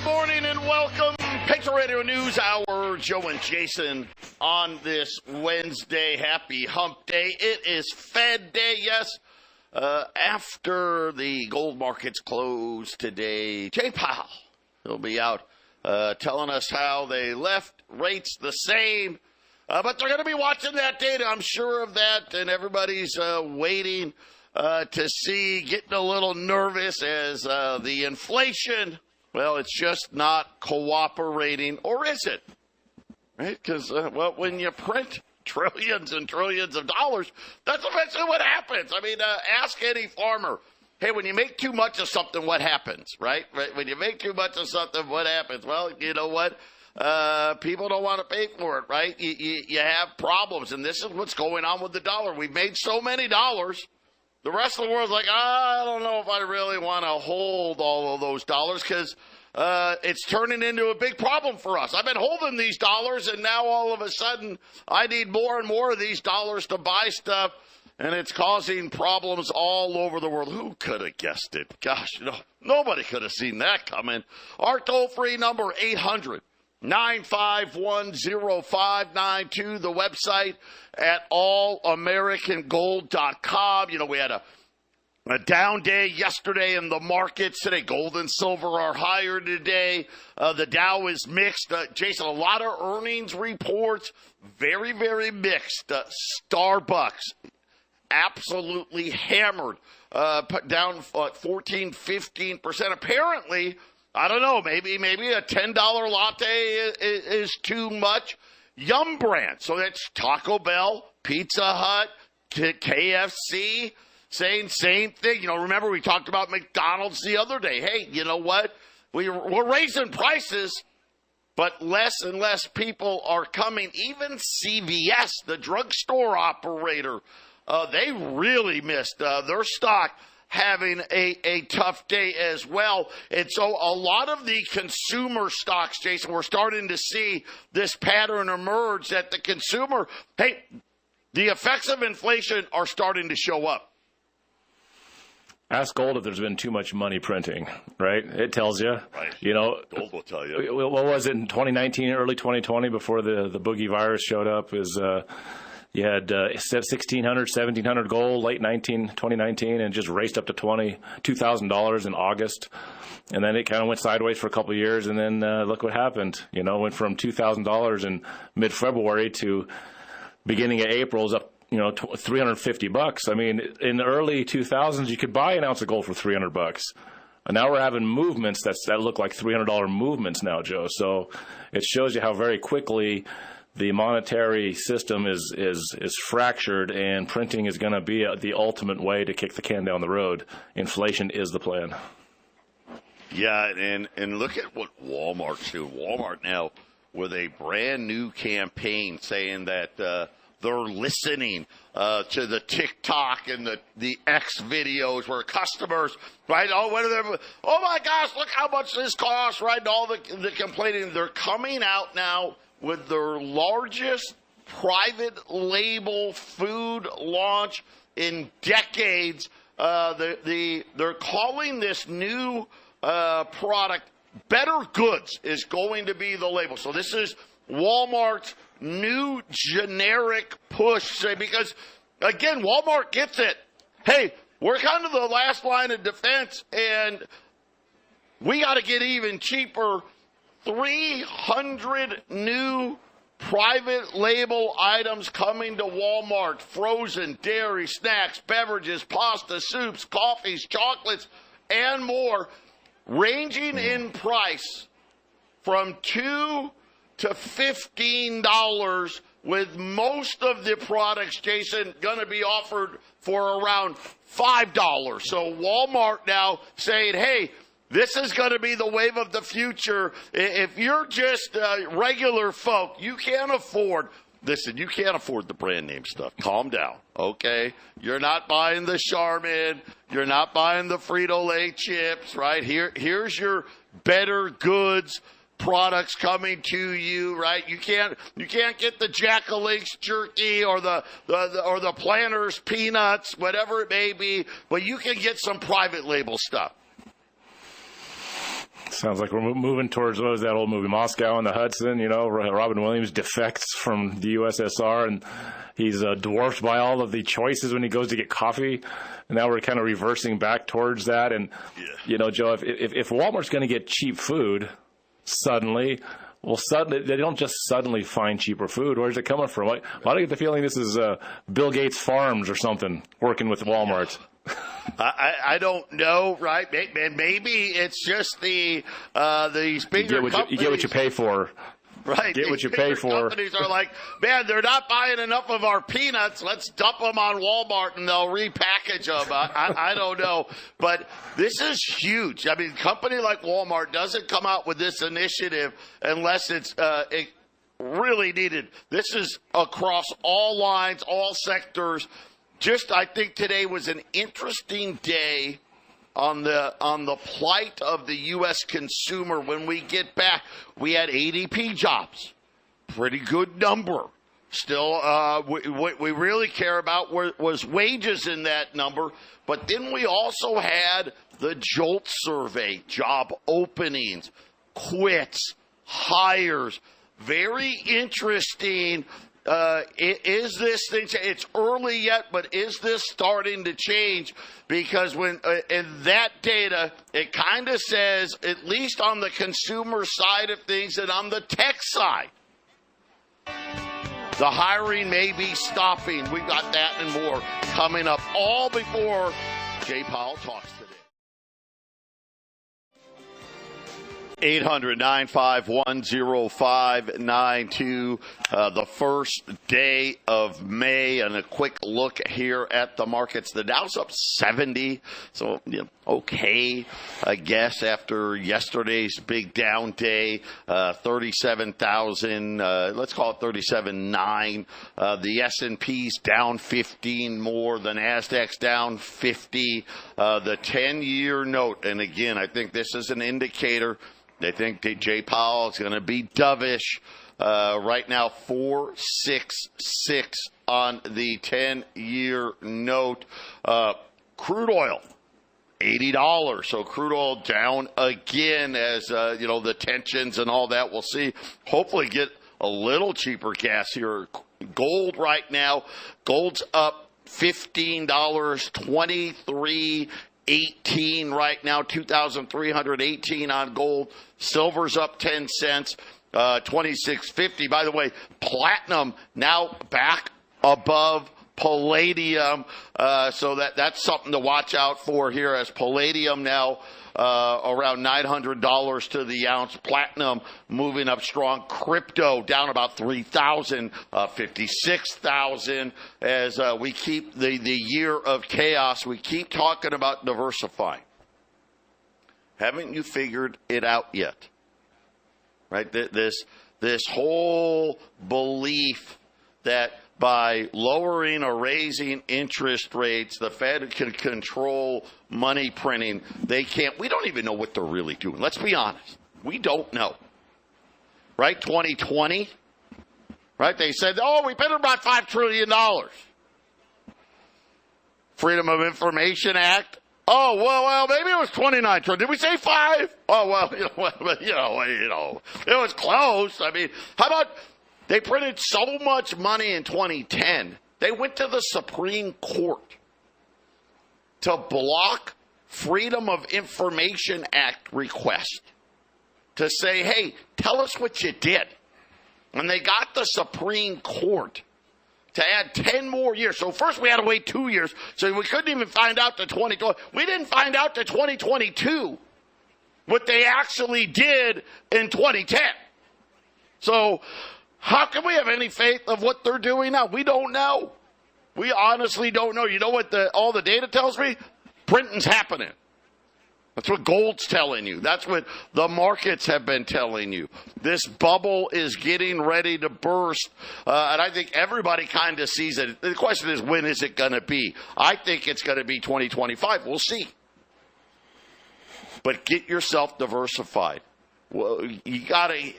morning and welcome. Patriot Radio News Hour. Joe and Jason on this Wednesday. Happy hump day. It is Fed Day, yes. After the gold markets close today, Jay Powell will be out telling us how they left rates the same. But they're going to be watching that data, I'm sure of that, and everybody's waiting to see, getting a little nervous as the inflation, well, it's just not cooperating, or is it? Right? Because, when you print trillions and trillions of dollars, that's eventually what happens. I mean, ask any farmer, hey, when you make too much of something, what happens, right? When you make too much of something, what happens? Well, you know what? People don't want to pay for it, right? You have problems, and this is what's going on with the dollar. We've made so many dollars. The rest of the world's like, I don't know if I really want to hold all of those dollars because it's turning into a big problem for us. I've been holding these dollars, and now all of a sudden I need more and more of these dollars to buy stuff, and it's causing problems all over the world. Who could have guessed it? Gosh, nobody could have seen that coming. Our toll-free number, 800-951-0592. The website at allamericangold.com. You know, we had a down day yesterday in the markets. Today, gold and silver are higher today. The Dow is mixed. Jason, a lot of earnings reports, very, very mixed. Starbucks, absolutely hammered, down 14, 15%. Apparently, I don't know, maybe a $10 latte is too much. Yum Brand, so that's Taco Bell, Pizza Hut, KFC, saying same thing. You know, remember we talked about McDonald's the other day. Hey, you know what? We're raising prices, but less and less people are coming. Even CVS, the drugstore operator, they really missed their stock having a tough day as well. And so a lot of the consumer stocks, Jason, we're starting to see this pattern emerge that the consumer, hey, the effects of inflation are starting to show up. Ask gold if there's been too much money printing, right? It tells you. Right. You know, gold will tell you. What was it in 2019, early 2020, before the boogie virus showed up, is you had 1,600, 1,700 gold late 2019, and just raced up to $2,000 in August. And then it kind of went sideways for a couple of years, and then look what happened. You know, went from $2,000 in mid-February to beginning of April is up, $350. I mean, in the early 2000s, you could buy an ounce of gold for $300. And now we're having movements that look like $300 movements now, Joe. So it shows you how very quickly the monetary system is fractured, and printing is going to be the ultimate way to kick the can down the road. Inflation is the plan. Yeah, and look at what Walmart's doing. Walmart now with a brand new campaign saying that they're listening to the TikTok and the X videos where customers, right? Oh my gosh, look how much this costs, right? And all the complaining. They're coming out now with their largest private label food launch in decades. They're calling this new product Better Goods is going to be the label. So this is Walmart's new generic push, because, again, Walmart gets it. Hey, we're kind of the last line of defense, and we got to get even cheaper. 300 new private label items coming to Walmart. Frozen, dairy, snacks, beverages, pasta, soups, coffees, chocolates, and more, ranging in price from $2 to $15, with most of the products, Jason, going to be offered for around $5. So Walmart now saying, hey, this is going to be the wave of the future. If you're just regular folk, you can't afford the brand name stuff. Calm down, okay? You're not buying the Charmin. You're not buying the Frito-Lay chips, right? Here's your Better Goods products coming to you, right? You can't get the Jack-o'-Lake's jerky or the Planters peanuts, whatever it may be, but you can get some private label stuff. Sounds like we're moving towards, what was that old movie, Moscow and the Hudson? You know, Robin Williams defects from the USSR, and he's dwarfed by all of the choices when he goes to get coffee. And now we're kind of reversing back towards that. And, you know, Joe, if Walmart's going to get cheap food suddenly, they don't just suddenly find cheaper food. Where's it coming from? Why do I get the feeling this is Bill Gates Farms or something working with Walmart? I don't know, right? Maybe it's just these bigger companies. You get what you pay for. Right. Get what you pay for. Companies are like, man, they're not buying enough of our peanuts. Let's dump them on Walmart and they'll repackage them. I don't know. But this is huge. I mean, a company like Walmart doesn't come out with this initiative unless it's really needed. This is across all lines, all sectors. I think today was an interesting day on the plight of the U.S. consumer. When we get back, we had ADP jobs, pretty good number. Still, what we really care about was wages in that number. But then we also had the JOLT survey, job openings, quits, hires. Very interesting. Is this thing? It's early yet, but is this starting to change? Because when in that data, it kind of says, at least on the consumer side of things and on the tech side, the hiring may be stopping. We've got that and more coming up, all before Jay Powell talks today. 800-951-0592, the first day of May, and a quick look here at the markets. The Dow's up 70, so okay, I guess, after yesterday's big down day, 37,000, let's call it 37.9. The S&P's down 15 more, the Nasdaq's down 50. The 10-year note, and again, I think this is an indicator. They think that Jay Powell is going to be dovish. Right now, 4.66 on the 10-year note. Crude oil, $80. So crude oil down again as, the tensions and all that. We'll see. Hopefully get a little cheaper gas here. Gold right now, gold's up $15, 23.18 right now, 2,318 on gold. Silver's up 10 cents, 26.50. By the way, platinum now back above palladium, so that's something to watch out for here, as palladium now around $900 to the ounce. Platinum moving up strong. Crypto down about 3,000, 56,000 as we keep the year of chaos. We keep talking about diversifying. Haven't you figured it out yet? Right? This whole belief that by lowering or raising interest rates, the Fed can control money printing. They can't. We don't even know what they're really doing. Let's be honest. We don't know. Right? 2020. Right? They said, we printed about $5 trillion. Freedom of Information Act. Oh, well, maybe it was 29 trillion. Did we say 5? Oh, well, it was close. I mean, how about they printed so much money in 2010, they went to the Supreme Court to block Freedom of Information Act request to say, hey, tell us what you did. And they got the Supreme Court to add 10 more years. So first we had to wait 2 years, so we couldn't even find out to 2020. We didn't find out to 2022 what they actually did in 2010. So how can we have any faith of what they're doing now? We don't know. We honestly don't know. You know what all the data tells me? Printing's happening. That's what gold's telling you. That's what the markets have been telling you. This bubble is getting ready to burst, and I think everybody kind of sees it. The question is, when is it going to be? I think it's going to be 2025. We'll see. But get yourself diversified. Well, you got to.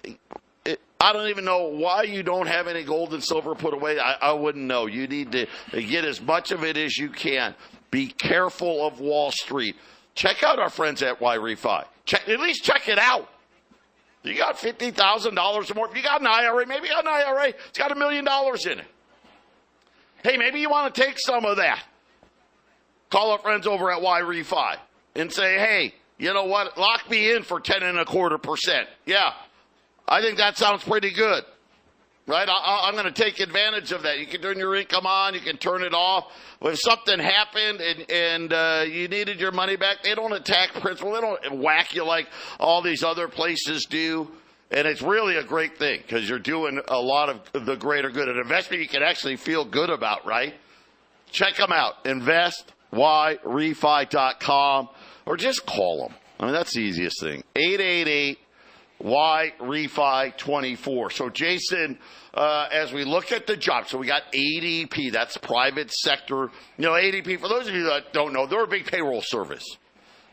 I don't even know why you don't have any gold and silver put away. I wouldn't know. You need to get as much of it as you can. Be careful of Wall Street. check out our friends at YRefi. At least check it out. You got $50,000 or more. If you got an IRA, maybe you got an IRA. It's got $1 million in it. Hey, maybe you want to take some of that. Call our friends over at YRefi and say, hey, you know what? Lock me in for 10.25%. Yeah, I think that sounds pretty good. Right? I'm going to take advantage of that. You can turn your income on. You can turn it off. If something happened and you needed your money back, they don't attack principal. They don't whack you like all these other places do. And it's really a great thing because you're doing a lot of the greater good. An investment you can actually feel good about, right? Check them out. InvestYRefi.com or just call them. I mean, that's the easiest thing. 888 YRefi24. So, Jason, as we look at the jobs, so we got ADP, that's private sector. You know, ADP, for those of you that don't know, they're a big payroll service.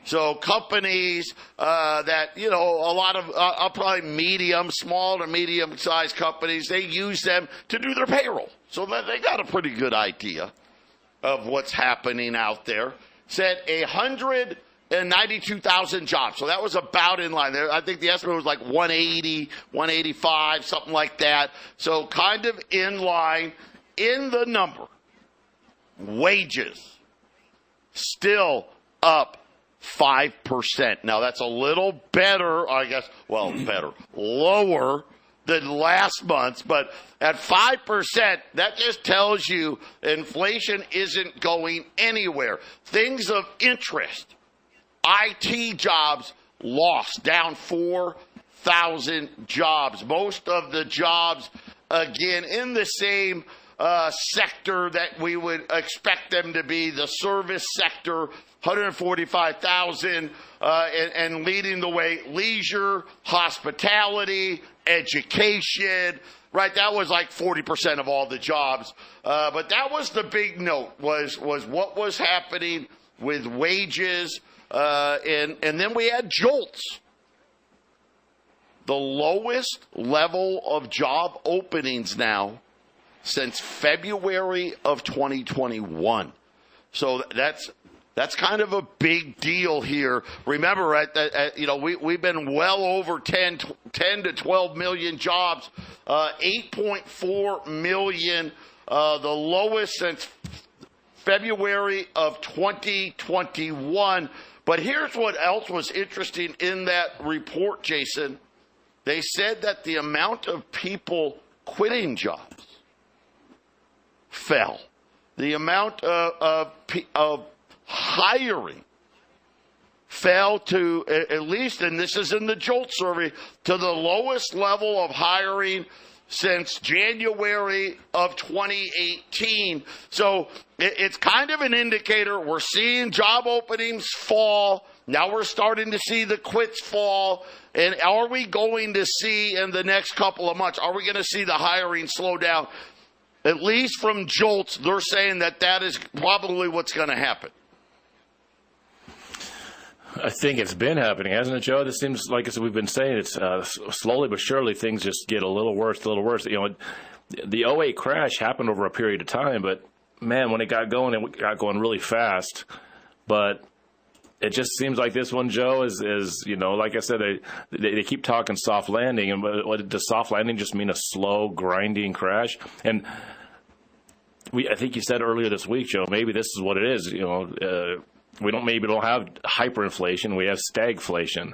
So companies that, you know, a lot of probably small to medium-sized companies, they use them to do their payroll. So they got a pretty good idea of what's happening out there. Said 192,000 jobs. So that was about in line there. I think the estimate was like 180, 185, something like that. So kind of in line in the number. Wages still up 5%. Now that's a little better, I guess, lower than last month's, but at 5%, that just tells you inflation isn't going anywhere. Things of interest. IT jobs lost, down 4,000 jobs. Most of the jobs, again, in the same sector that we would expect them to be, the service sector, 145,000, and leading the way, leisure, hospitality, education, right? That was like 40% of all the jobs. But that was the big note, was what was happening with wages. And then we had JOLTS, the lowest level of job openings now since February of 2021. So that's kind of a big deal here. Remember, right, we've been well over 10 to 12 million jobs, 8.4 million, the lowest since February of 2021. But here's what else was interesting in that report, Jason. They said that the amount of people quitting jobs fell. The amount of hiring fell to, at least, and this is in the JOLT survey, to the lowest level of hiring since January of 2018. So it's kind of an indicator. We're seeing job openings fall. Now we're starting to see the quits fall. And are we going to see in the next couple of months, are we going to see the hiring slow down? At least from JOLTS, they're saying that is probably what's going to happen. I think it's been happening, hasn't it, Joe? This seems like, as we've been saying, it's slowly but surely things just get a little worse. You know, the 08 crash happened over a period of time, but man, when it got going really fast. But it just seems like this one, Joe, is you know, like I said, they keep talking soft landing, and what does soft landing just mean? A slow, grinding crash? And I think you said earlier this week, Joe, maybe this is what it is. You know, we don't have hyperinflation. We have stagflation.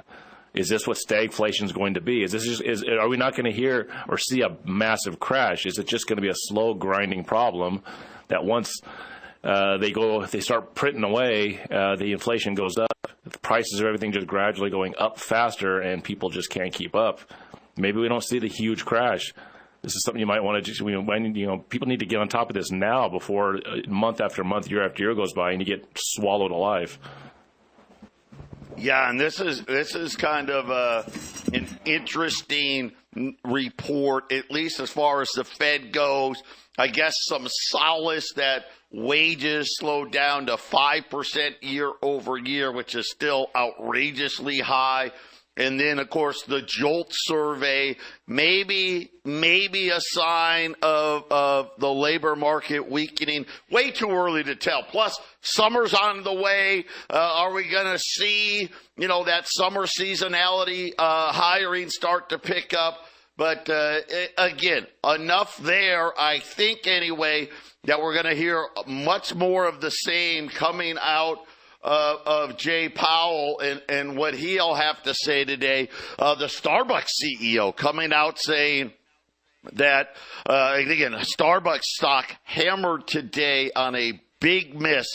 Is this what stagflation is going to be? Are we not going to hear or see a massive crash? Is it just going to be a slow grinding problem that once they start printing away, the inflation goes up, the prices of everything just gradually going up faster, and people just can't keep up? Maybe we don't see the huge crash. This is something you might want to just, people need to get on top of this now before month after month, year after year goes by, and you get swallowed alive. Yeah, and this is kind of an interesting report, at least as far as the Fed goes. I guess some solace that wages slowed down to 5% year over year, which is still outrageously high. And then, of course, the JOLT survey, maybe a sign of the labor market weakening. Way too early to tell. Plus, summer's on the way. Are we going to see, that summer seasonality hiring start to pick up? But again, enough there, I think anyway, that we're going to hear much more of the same coming out of Jay Powell and what he'll have to say today. The Starbucks CEO coming out saying that, again, Starbucks stock hammered today on a big miss.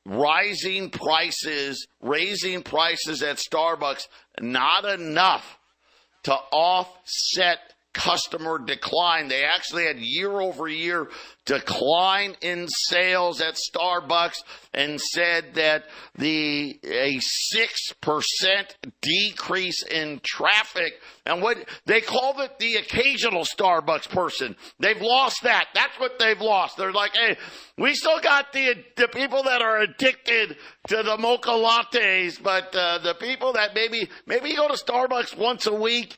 Raising prices at Starbucks, not enough to offset customer decline. They actually had year-over-year decline in sales at Starbucks and said that a 6% decrease in traffic, and what they called it, the occasional Starbucks person. They've lost that. That's what they've lost. They're like, hey, we still got the people that are addicted to the mocha lattes, but the people that maybe go to Starbucks once a week,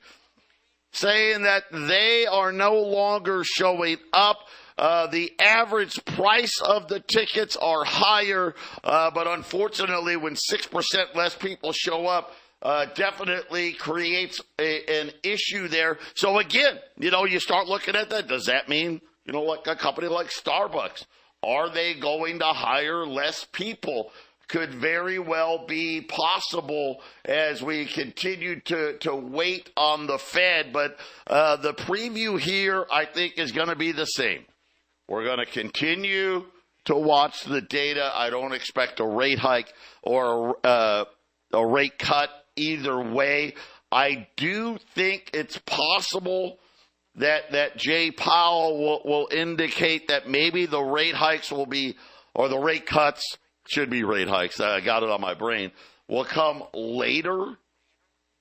saying that they are no longer showing up. The average price of the tickets are higher, but unfortunately, when 6% less people show up, definitely creates an issue there. So again, you start looking at that. Does that mean, like a company like Starbucks, are they going to hire less people? Could very well be possible as we continue to wait on the Fed. But the preview here, I think, is going to be the same. We're going to continue to watch the data. I don't expect a rate hike or a rate cut either way. I do think it's possible that Jay Powell will indicate that maybe the rate hikes will be, or the rate cuts, should be rate hikes, I got it on my brain, will come later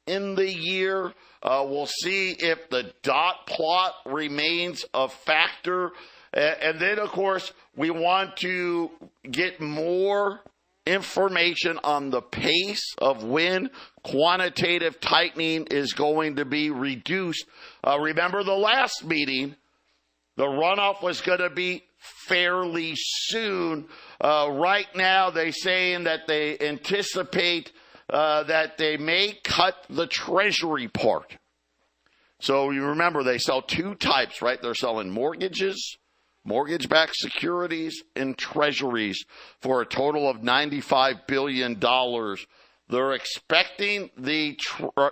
in the year. We'll see if the dot plot remains a factor. And then, of course, we want to get more information on the pace of when quantitative tightening is going to be reduced. Remember the last meeting, the runoff was going to be fairly soon. Right now, they're saying that they anticipate that they may cut the Treasury part. So you remember they sell two types, right? They're selling mortgages, mortgage-backed securities, and Treasuries for a total of $95 billion. They're expecting the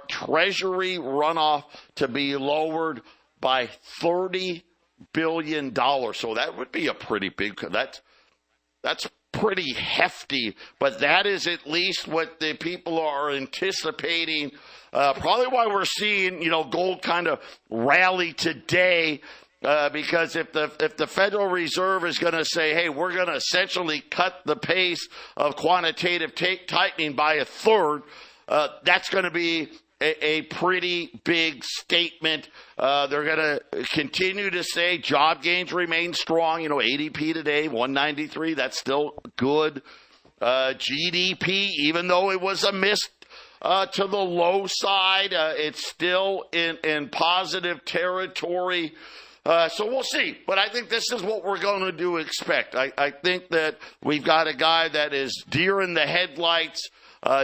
Treasury runoff to be lowered by $30 billion. So that would be a pretty big, that's pretty hefty, but that is at least what the people are anticipating. Probably why we're seeing, gold kind of rally today, because if the Federal Reserve is going to say, hey, we're going to essentially cut the pace of quantitative tightening by a third, that's going to be a pretty big statement. They're going to continue to say job gains remain strong. ADP today, 193, that's still good. GDP, even though it was a miss to the low side, it's still in positive territory. So we'll see. But I think this is what we're going to expect. I think that we've got a guy that is deer in the headlights.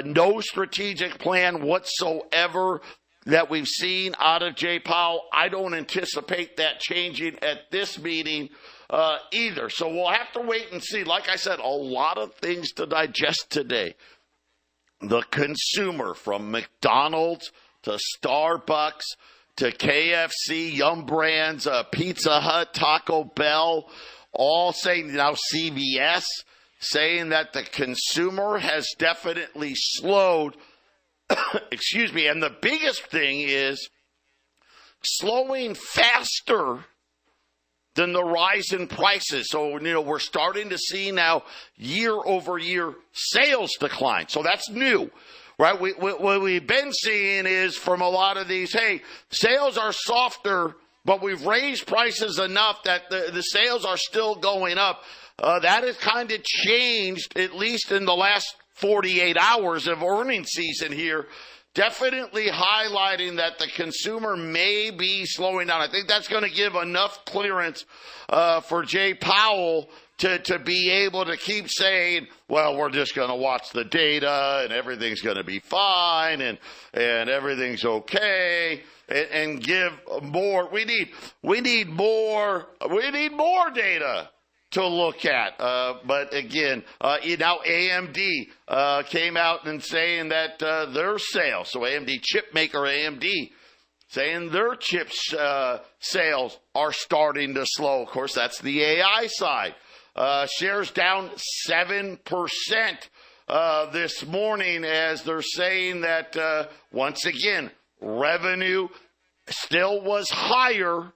No strategic plan whatsoever that we've seen out of Jay Powell. I don't anticipate that changing at this meeting either. So we'll have to wait and see. Like I said, a lot of things to digest today. The consumer, from McDonald's to Starbucks to KFC, Yum Brands, Pizza Hut, Taco Bell, all saying, now CVS, saying that the consumer has definitely slowed. Excuse me. And the biggest thing is slowing faster than the rise in prices. So, we're starting to see now year-over-year sales decline. So that's new, right? What we've been seeing is from a lot of these, hey, sales are softer, but we've raised prices enough that the sales are still going up. That has kind of changed, at least in the last 48 hours of earnings season here, definitely highlighting that the consumer may be slowing down. I think that's going to give enough clearance for Jay Powell to be able to keep saying, well, we're just going to watch the data and everything's going to be fine and everything's okay, and give more. We need more data to look at. But again, now AMD came out and saying that their sales, so AMD chip maker AMD, saying their chips sales are starting to slow. Of course, that's the AI side. Shares down 7% this morning as they're saying that, once again, revenue still was higher,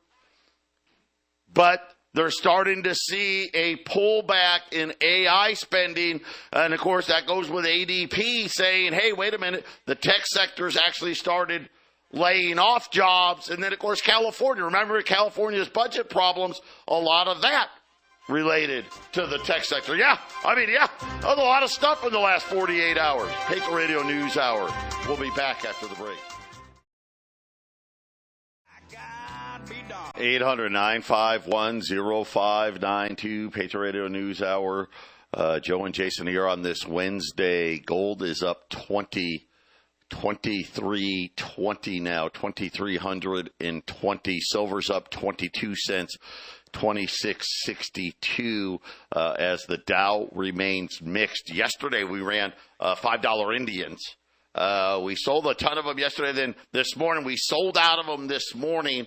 but they're starting to see a pullback in AI spending. And, of course, that goes with ADP saying, hey, wait a minute, the tech sector's actually started laying off jobs. And then, of course, California. Remember California's budget problems, a lot of that related to the tech sector. Yeah, that was a lot of stuff in the last 48 hours. Patriot Radio News Hour. We'll be back after the break. 800-951-0592, Patriot Radio News Hour. Joe and Jason here on this Wednesday. Gold is up 23.20 now, 2,320. Silver's up 22 cents, 26.62, as the Dow remains mixed. Yesterday we ran $5 Indians. We sold a ton of them yesterday. Then this morning we sold out of them this morning.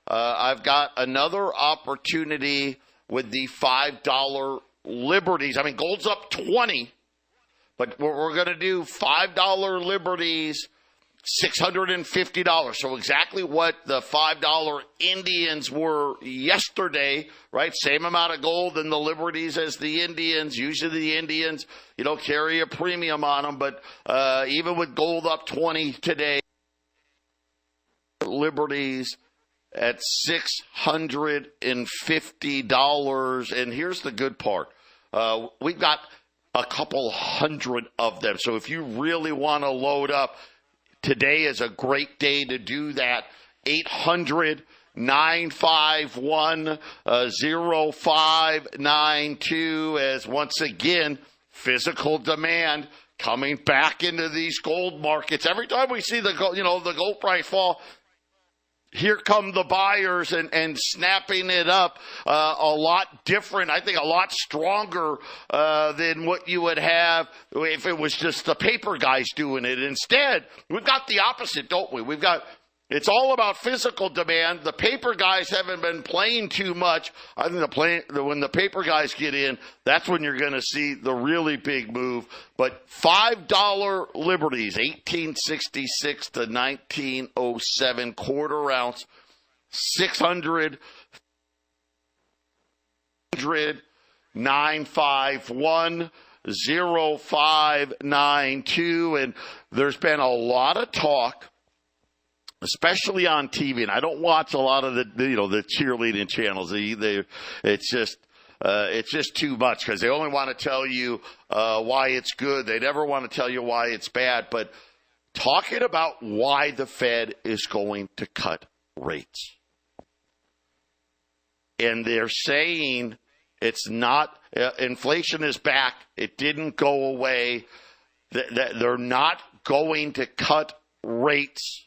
I've got another opportunity with the $5 Liberties. I mean, gold's up 20, but we're going to do $5 Liberties, $650. So exactly what the $5 Indians were yesterday, right? Same amount of gold in the Liberties as the Indians. Usually the Indians, carry a premium on them, but even with gold up 20 today, Liberties at $650. And here's the good part. We've got a couple hundred of them. So if you really want to load up, today is a great day to do that. 800-951-0592, as once again, physical demand coming back into these gold markets. Every time we see the gold price fall, here come the buyers and snapping it up a lot different. I think a lot stronger than what you would have if it was just the paper guys doing it. Instead, we've got the opposite, don't we? It's all about physical demand. The paper guys haven't been playing too much. I think when the paper guys get in, that's when you're going to see the really big move. But $5 Liberties, 1866 to 1907, quarter ounce, 600, 951 0592. And there's been a lot of talk, especially on TV, and I don't watch a lot of the cheerleading channels. It's just too much because they only want to tell you why it's good. They never want to tell you why it's bad. But talking about why the Fed is going to cut rates, and they're saying it's not inflation is back. It didn't go away. They're not going to cut rates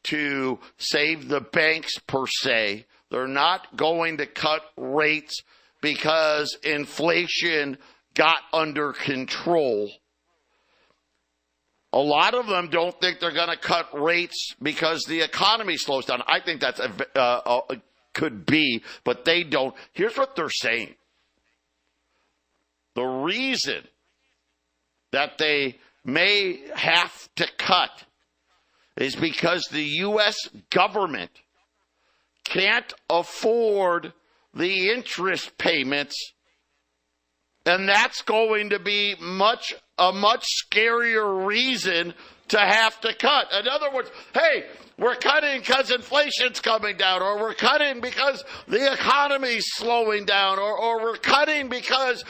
to save the banks per se. They're not going to cut rates because inflation got under control. A lot of them don't think they're going to cut rates because the economy slows down. I think that's could be, but they don't. Here's what they're saying. The reason that they may have to cut is because the U.S. government can't afford the interest payments, and that's going to be a much scarier reason to have to cut. In other words, hey, we're cutting because inflation's coming down, or we're cutting because the economy's slowing down, or we're cutting because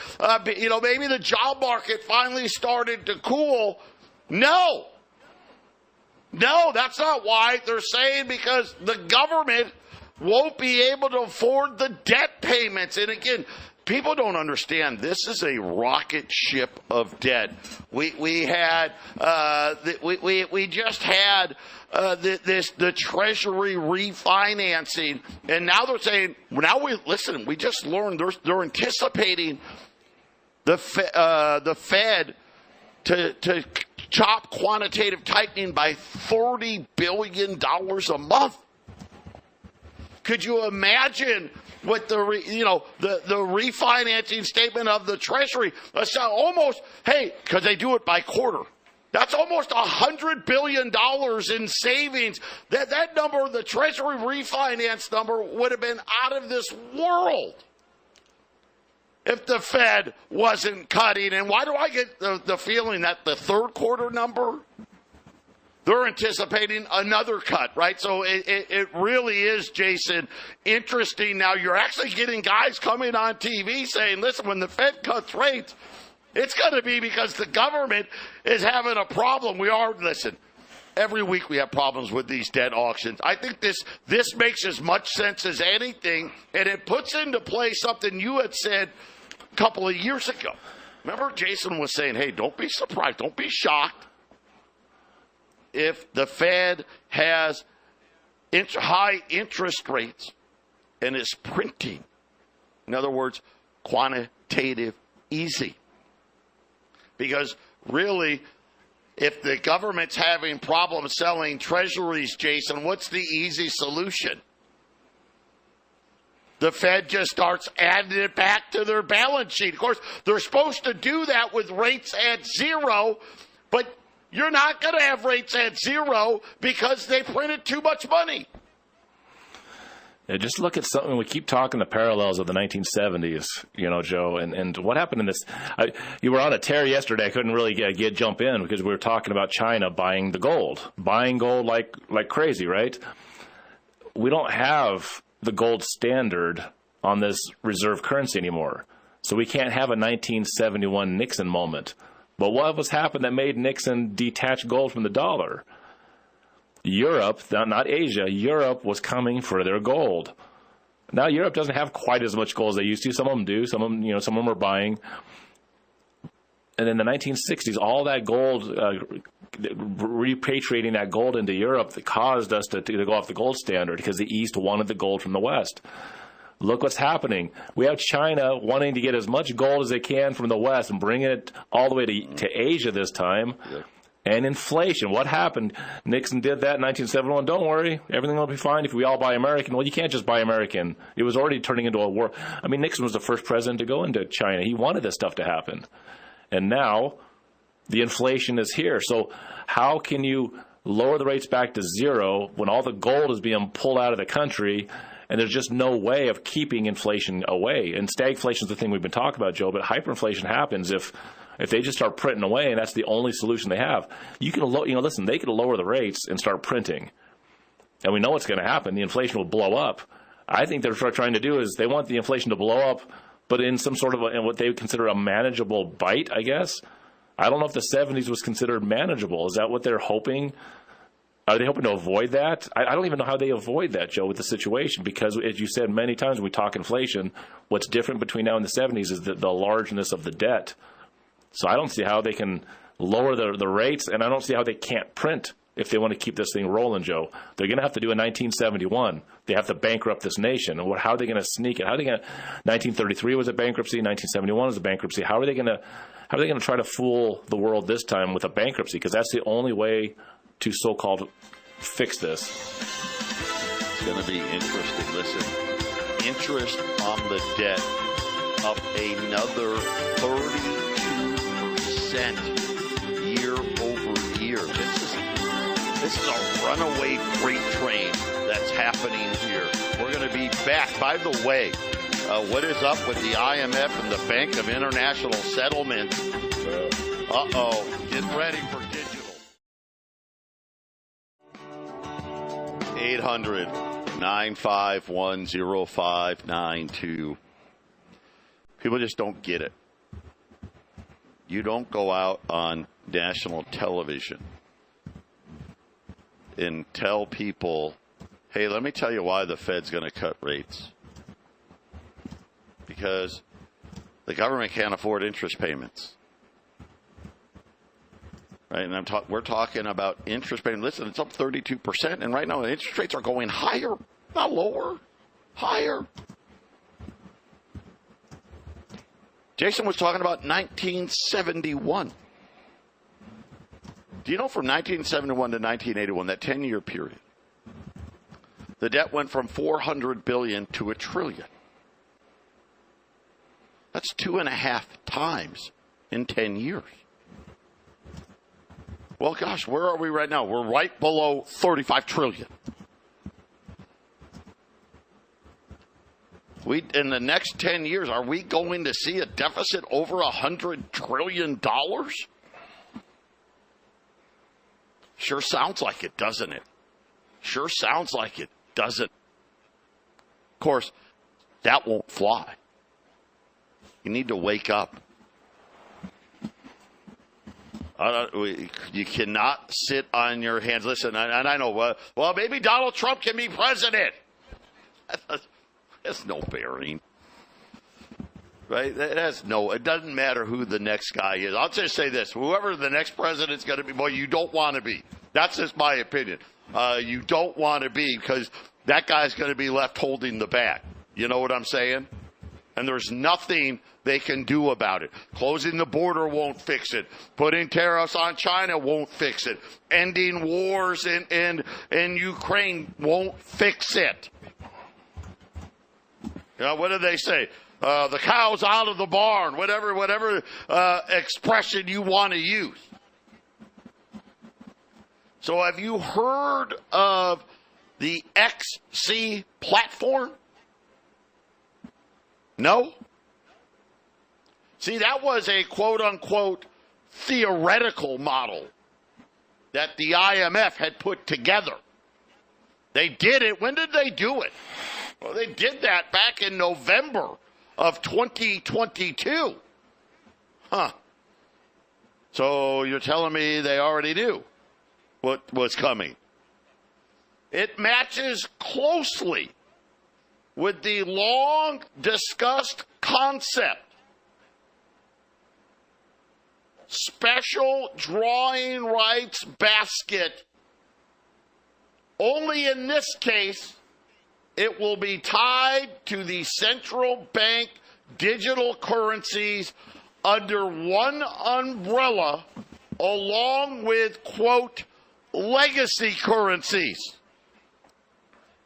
maybe the job market finally started to cool. No. No, that's not why. They're saying because the government won't be able to afford the debt payments. And again, people don't understand. This is a rocket ship of debt. We just had the Treasury refinancing, and now they're saying we just learned they're anticipating the Fed to chop quantitative tightening by $40 billion a month. Could you imagine what the refinancing statement of the Treasury? That's almost, because they do it by quarter. That's almost $100 billion in savings. That number, the Treasury refinance number, would have been out of this world if the Fed wasn't cutting. And why do I get the feeling that the third quarter number, they're anticipating another cut, right? So it really is, Jason, interesting. Now you're actually getting guys coming on TV saying, listen, when the Fed cuts rates, it's going to be because the government is having a problem. Listen, every week we have problems with these debt auctions. I think this makes as much sense as anything, and it puts into play something you had said a couple of years ago. Remember, Jason was saying, hey, don't be surprised, don't be shocked if the Fed has high interest rates and is printing. In other words, quantitative easy. Because really, if the government's having problems selling treasuries, Jason, what's the easy solution? The Fed just starts adding it back to their balance sheet. Of course, they're supposed to do that with rates at zero, but you're not going to have rates at zero because they printed too much money. Yeah, just look at something. We keep talking the parallels of the 1970s, Joe, and what happened in this. You were on a tear yesterday. I couldn't really jump in because we were talking about China buying gold like crazy, right? We don't have the gold standard on this reserve currency anymore, so we can't have a 1971 Nixon moment. But what was happened that made Nixon detach gold from the dollar? Europe, not Asia, Europe was coming for their gold. Now Europe doesn't have quite as much gold as they used to. Some of them do. Some of them are buying. And in the 1960s, all that gold, repatriating that gold into Europe, that caused us to go off the gold standard because the East wanted the gold from the West. Look what's happening. We have China wanting to get as much gold as they can from the West and bring it all the way to Asia this time. Yep. And inflation. What happened? Nixon did that in 1971. Don't worry. Everything will be fine if we all buy American. Well, you can't just buy American. It was already turning into a war. I mean, Nixon was the first president to go into China. He wanted this stuff to happen. And now the inflation is here. So how can you lower the rates back to zero when all the gold is being pulled out of the country and there's just no way of keeping inflation away? And stagflation is the thing we've been talking about, Joe, but hyperinflation happens if they just start printing away, and that's the only solution they have. You can, listen, they could lower the rates and start printing, and we know what's going to happen. The inflation will blow up. I think they're trying to do is they want the inflation to blow up, but in some sort of in what they would consider a manageable bite, I guess. I don't know if the 70s was considered manageable. Is that what they're hoping? Are they hoping to avoid that? I don't even know how they avoid that, Joe, with the situation, because as you said many times when we talk inflation, what's different between now and the 70s is the largeness of the debt. So I don't see how they can lower the rates, and I don't see how they can't print if they want to keep this thing rolling, Joe. They're going to have to do a 1971. They have to bankrupt this nation. And how are they going to sneak it? 1933 was a bankruptcy. 1971 was a bankruptcy. How are they going to try to fool the world this time with a bankruptcy? Because that's the only way to so-called fix this. It's going to be interesting. Listen, interest on the debt up another 32% year over year. This is a runaway freight train that's happening here. We're going to be back. By the way, what is up with the IMF and the Bank of International Settlements? Get ready for digital. 800-951-0592. People just don't get it. You don't go out on national television and tell people, hey, let me tell you why the Fed's going to cut rates. Because the government can't afford interest payments. Right? And we're talking about interest payments. Listen, it's up 32%, and right now the interest rates are going higher, not lower, higher. Jason was talking about 1971. Do you know from 1971 to 1981, that 10-year period, the debt went from $400 billion to $1 trillion. That's 2.5 times in 10 years. Well, gosh, where are we right now? We're right below $35 trillion. In the next 10 years, are we going to see a deficit over $100 trillion? Sure sounds like it, doesn't it? Sure sounds like it, doesn't it? Of course, that won't fly. You need to wake up. You cannot sit on your hands. Listen, and I know, well, maybe Donald Trump can be president. That's no bearing. Right? It doesn't matter who the next guy is. I'll just say this. Whoever the next president's going to be, boy, you don't want to be. That's just my opinion. You don't want to be because that guy's going to be left holding the bag. You know what I'm saying? And there's nothing they can do about it. Closing the border won't fix it. Putting tariffs on China won't fix it. Ending wars in Ukraine won't fix it. You know, what do they say? The cow's out of the barn, whatever expression you want to use. So have you heard of the XC platform? No? See, that was a quote-unquote theoretical model that the IMF had put together. They did it. When did they do it? Well, they did that back in November of 2022. Huh. So you're telling me they already knew what was coming. It matches closely with the long-discussed concept. Special drawing rights basket. Only in this case, it will be tied to the central bank digital currencies under one umbrella, along with, quote, legacy currencies.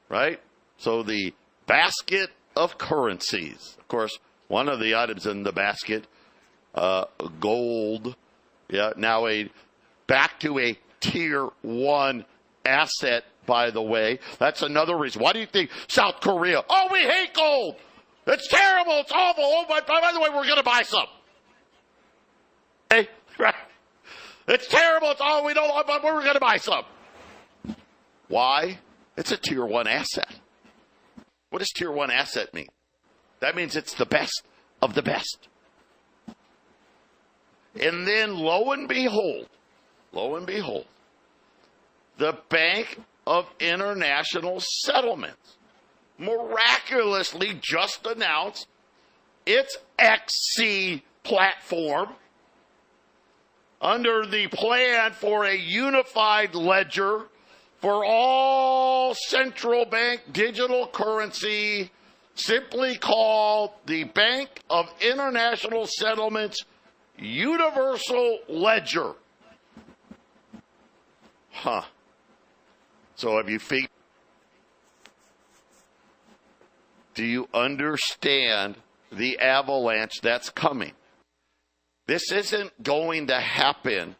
Right? So the basket of currencies. Of course, one of the items in the basket, gold, now back to a tier 1 asset, by the way. That's another reason. Why do you think South Korea, oh, we hate gold. It's terrible. It's awful. Oh, but by the way, we're going to buy some. Hey, right? It's terrible. It's all we don't, but we're going to buy some. Why? It's a tier 1 asset. What does tier 1 asset mean? That means it's the best of the best. And then lo and behold, the Bank of International Settlements miraculously just announced its XC platform under the plan for a unified ledger for all central bank digital currency, simply called the Bank of International Settlements Universal Ledger. Huh. So have you figured? Do you understand the avalanche that's coming? This isn't going to happen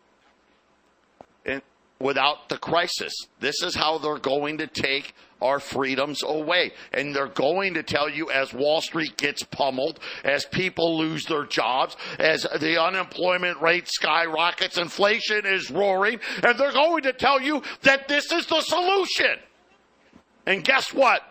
without the crisis. This is how they're going to take our freedoms away. And they're going to tell you as Wall Street gets pummeled, as people lose their jobs, as the unemployment rate skyrockets, inflation is roaring, and they're going to tell you that this is the solution. And guess what?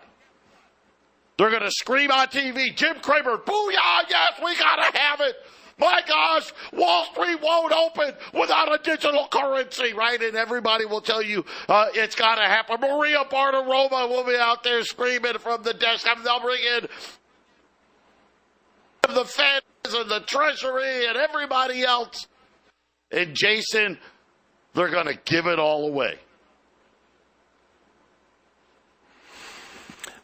They're going to scream on TV, Jim Cramer, booyah, yes, we got to have it. My gosh, Wall Street won't open without a digital currency, right? And everybody will tell you it's got to happen. Maria Bartiromo will be out there screaming from the desk. They'll bring in the Fed and the Treasury and everybody else. And Jason, they're going to give it all away.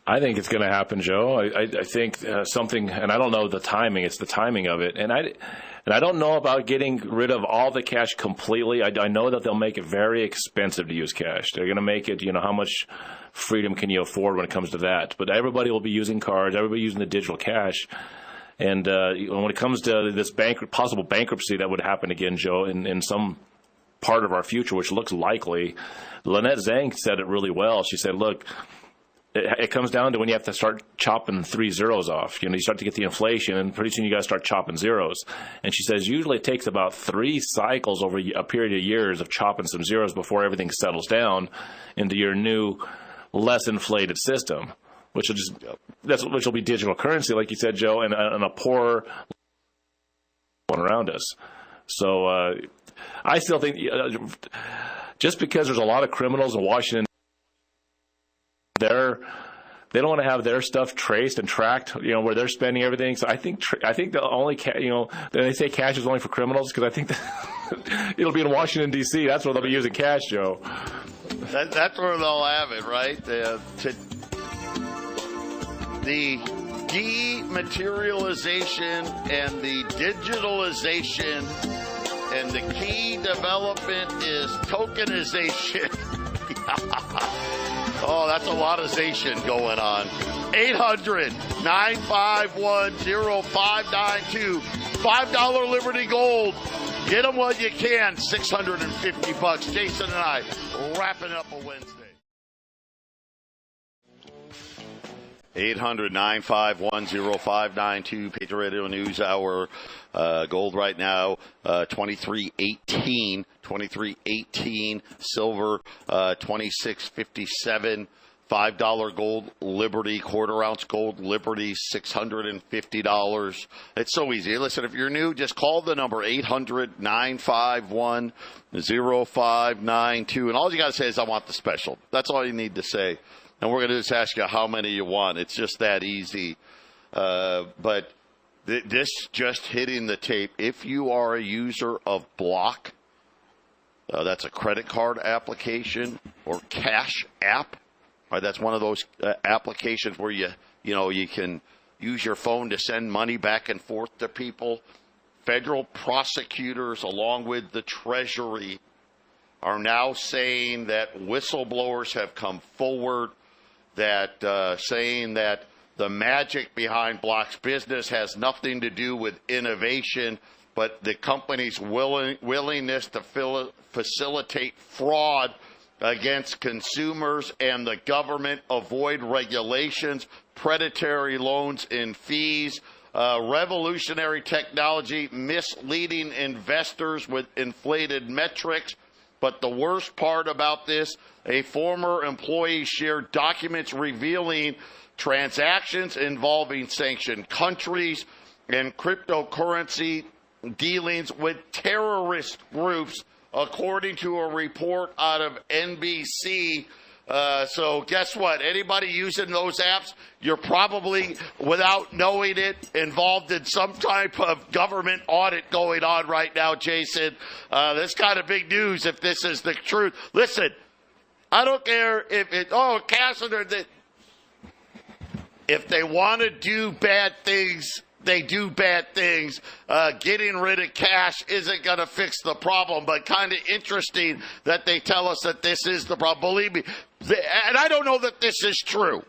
I think it's going to happen, Joe. I think something, and I don't know the timing. It's the timing of it, and I don't know about getting rid of all the cash completely. I know that they'll make it very expensive to use cash. They're going to make it, how much freedom can you afford when it comes to that? But everybody will be using cards. Everybody using the digital cash. And when it comes to this possible bankruptcy that would happen again, Joe, in some part of our future, which looks likely, Lynette Zhang said it really well. She said, look, it comes down to when you have to start chopping 3 zeros off. You start to get the inflation, and pretty soon you got to start chopping zeros. And she says usually it takes about 3 cycles over a period of years of chopping some zeros before everything settles down into your new, less inflated system, which will be digital currency, like you said, Joe, and a poorer one around us. So I still think just because there's a lot of criminals in Washington, they don't want to have their stuff traced and tracked, where they're spending everything. So I think the only, they say cash is only for criminals, because I think that it'll be in Washington, D.C. That's where they'll be using cash, Joe. That's where they'll have it, right? The dematerialization and the digitalization, and the key development is tokenization. Oh, that's a lot of zation going on. 800-951-0592. $5 Liberty Gold. Get them while you can. $650. Jason and I wrapping up a Wednesday. 800-951-0592. Patriot Radio News Hour. Gold right now, 23.18. 23.18. Silver, 26.57. $5 gold Liberty, quarter ounce gold Liberty, $650. It's so easy. Listen, if you're new, just call the number 800-951-0592. And all you got to say is, I want the special. That's all you need to say. And we're going to just ask you how many you want. It's just that easy. But this just hitting the tape. If you are a user of Block, that's a credit card application, or Cash App. Right, that's one of those applications where you can use your phone to send money back and forth to people. Federal prosecutors, along with the Treasury, are now saying that whistleblowers have come forward, that saying that the magic behind Block's business has nothing to do with innovation, but the company's willingness to facilitate fraud against consumers and the government, avoid regulations, predatory loans and fees, revolutionary technology, misleading investors with inflated metrics. But the worst part about this, a former employee shared documents revealing transactions involving sanctioned countries and cryptocurrency dealings with terrorist groups, according to a report out of NBC. So guess what? Anybody using those apps, you're probably, without knowing it, involved in some type of government audit going on right now, Jason. That's kind of big news if this is the truth. Listen, I don't care if Cassidy, if they want to do bad things, they do bad things. Getting rid of cash isn't going to fix the problem, but kind of interesting that they tell us that this is the problem. Believe me, and I don't know that this is true,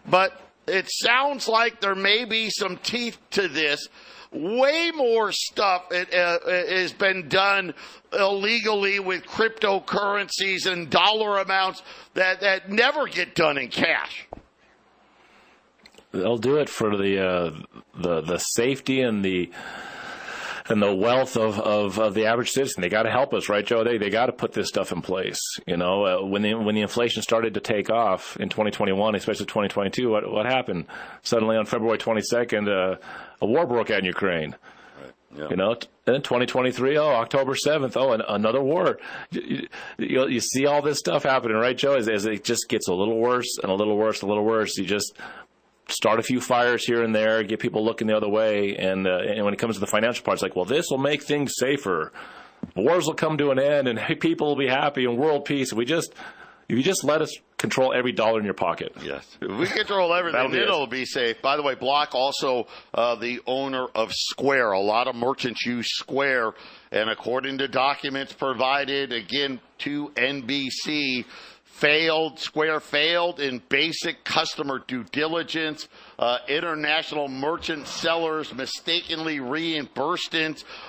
but it sounds like there may be some teeth to this. Way more stuff has been done illegally with cryptocurrencies and dollar amounts that never get done in cash. They'll do it for the safety and the wealth of the average citizen. They got to help us, right, Joe? They got to put this stuff in place. When the inflation started to take off in 2021, especially 2022, what happened? Suddenly on February 22nd, a war broke out in Ukraine. Yeah. You know, and then 2023, October 7th, and another war. You see all this stuff happening, right, Joe? As it just gets a little worse and a little worse, a little worse. You just start a few fires here and there, get people looking the other way, and when it comes to the financial part, it's like, well, this will make things safer. Wars will come to an end, and people will be happy, and world peace. If you just let us control every dollar in your pocket. Yes. If we control everything, it'll be safe. By the way, Block also the owner of Square. A lot of merchants use Square. And according to documents provided, again, to NBC, Square failed in basic customer due diligence. International merchant sellers mistakenly reimbursed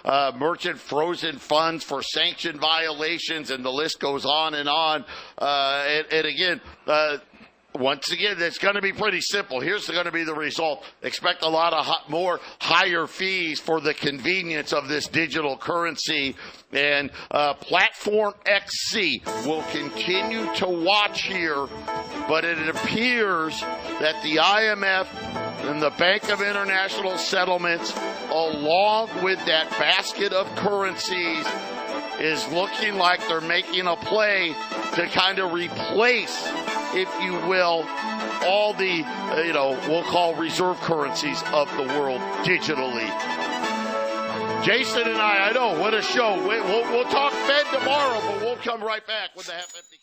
merchant frozen funds for sanction violations, and the list goes on and on. And again, once again, it's going to be pretty simple. Here's going to be the result. Expect a lot of more higher fees for the convenience of this digital currency. And Platform XC will continue to watch here, but it appears that the IMF and the Bank of International Settlements, along with that basket of currencies, is looking like they're making a play to kind of replace, if you will, all the, we'll call reserve currencies of the world digitally. Jason and I know, what a show. We'll talk Fed tomorrow, but we'll come right back with the half-empty.